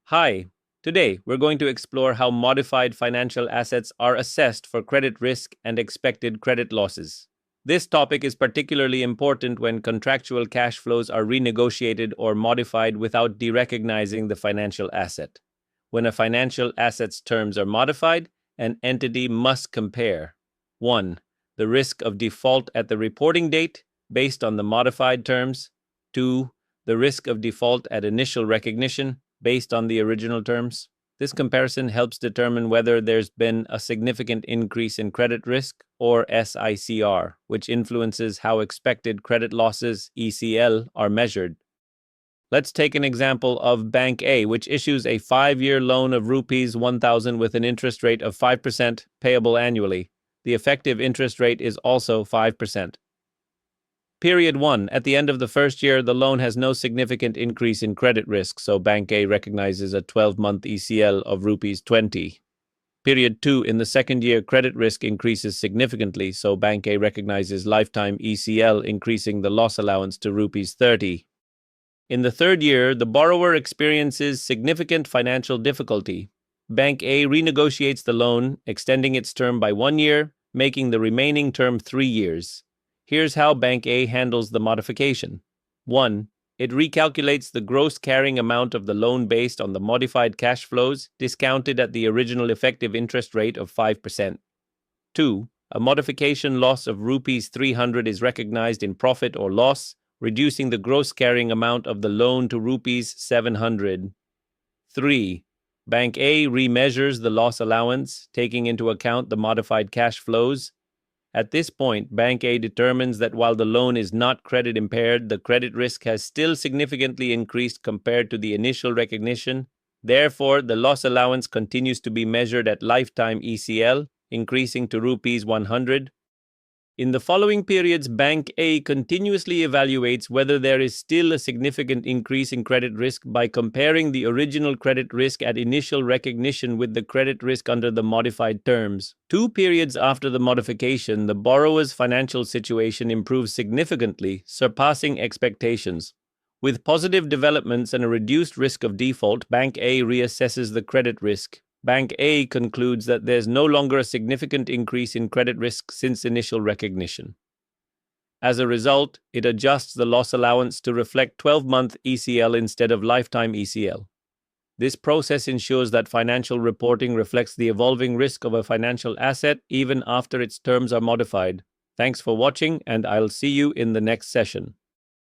Hi, today we're going to explore how modified financial assets are assessed for credit risk and expected credit losses. This topic is particularly important when contractual cash flows are renegotiated or modified without derecognizing the financial asset. When a financial asset's terms are modified, an entity must compare 1. The risk of default at the reporting date based on the modified terms, 2. The risk of default at initial recognition based on the original terms. This comparison helps determine whether there's been a significant increase in credit risk, or SICR, which influences how expected credit losses, ECL, are measured. Let's take an example of Bank A, which issues a 5-year loan of rupees 1,000 with an interest rate of 5% payable annually. The effective interest rate is also 5%. Period 1. At the end of the first year, the loan has no significant increase in credit risk, so Bank A recognizes a 12-month ECL of rupees 20. Period 2. In the second year, credit risk increases significantly, so Bank A recognizes lifetime ECL, increasing the loss allowance to rupees 30. In the third year, the borrower experiences significant financial difficulty. Bank A renegotiates the loan, extending its term by 1 year, making the remaining term 3 years. Here's how Bank A handles the modification. 1. It recalculates the gross carrying amount of the loan based on the modified cash flows, discounted at the original effective interest rate of 5%. 2. A modification loss of rupees 300 is recognized in profit or loss, reducing the gross carrying amount of the loan to rupees 700. 3. Bank A remeasures the loss allowance, taking into account the modified cash flows. At this point, Bank A determines that while the loan is not credit impaired, the credit risk has still significantly increased compared to the initial recognition. Therefore, the loss allowance continues to be measured at lifetime ECL, increasing to rupees 100. In the following periods, Bank A continuously evaluates whether there is still a significant increase in credit risk by comparing the original credit risk at initial recognition with the credit risk under the modified terms. 2 periods after the modification, the borrower's financial situation improves significantly, surpassing expectations. With positive developments and a reduced risk of default, Bank A reassesses the credit risk. Bank A concludes that there's no longer a significant increase in credit risk since initial recognition. As a result, it adjusts the loss allowance to reflect 12-month ECL instead of lifetime ECL. This process ensures that financial reporting reflects the evolving risk of a financial asset even after its terms are modified. Thanks for watching, and I'll see you in the next session.